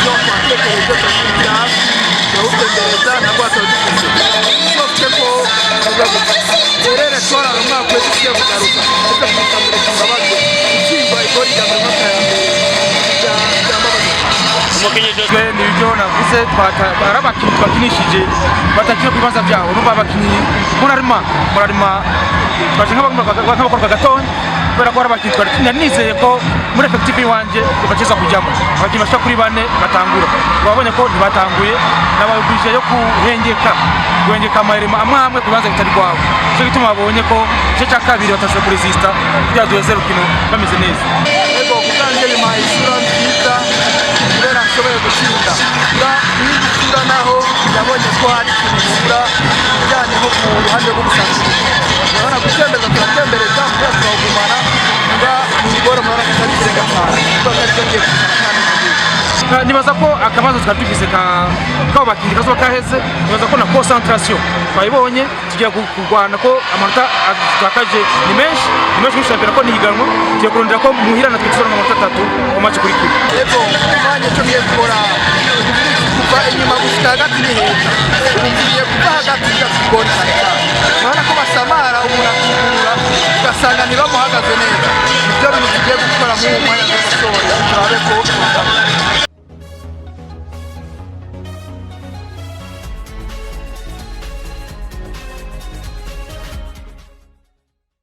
ibyo twatekereje tugira gahunda nabwo atadufite soke ko rero twara umwaka wese kugaruka ariko twitambere tubabaze ikimba igori ya mbere twe nibyo navuze twarabakinyi twakinishije batakiye kubibanza byaho numva abakinyi murarima twaje nk'abakorwa gatonya kubera ko abakinyi twari nizeye ko muri effective wanje bakiza kujyamo abakinyi bashaka kuri bane batangura babonye ko ntibatanguye n'ababije yo guhengeka amarema amwe kubanza bitari kwawe cyo gituma babonye ko cyo cya kabiri batashoboye kuresista kugira duheze rukino bameze neza ego kutanje nyuma isura nziza kubera nsoboye gutsinda n'igitsura naho yabonye ko hari ikintu bijyanye nko ku ruhande rwo gusangira urabona gutembereza turatembereza kugira twagumana nga nigora murana kitari kirenga cyane kuko ari cyo giye nibaza ko akabazo twari dufise k'abo bakinyi kazoba kaheze nibaza ko na concentration twayibonye tugiye kurwana ko amanota twakaje ni menshi shampiyona ko nihiganwa tugiye kurondera ko muhira natwe tuzora amanota 3 mu match kuri kuri yego umwanya cyo giye gukora kuva inyuma gushika hagati ni heza ugiye kuva hagati ya gukora urabona ko basamara umuntu akigura ugasanga nibamuhagaze neza ibyo bintu tugiye gukora mu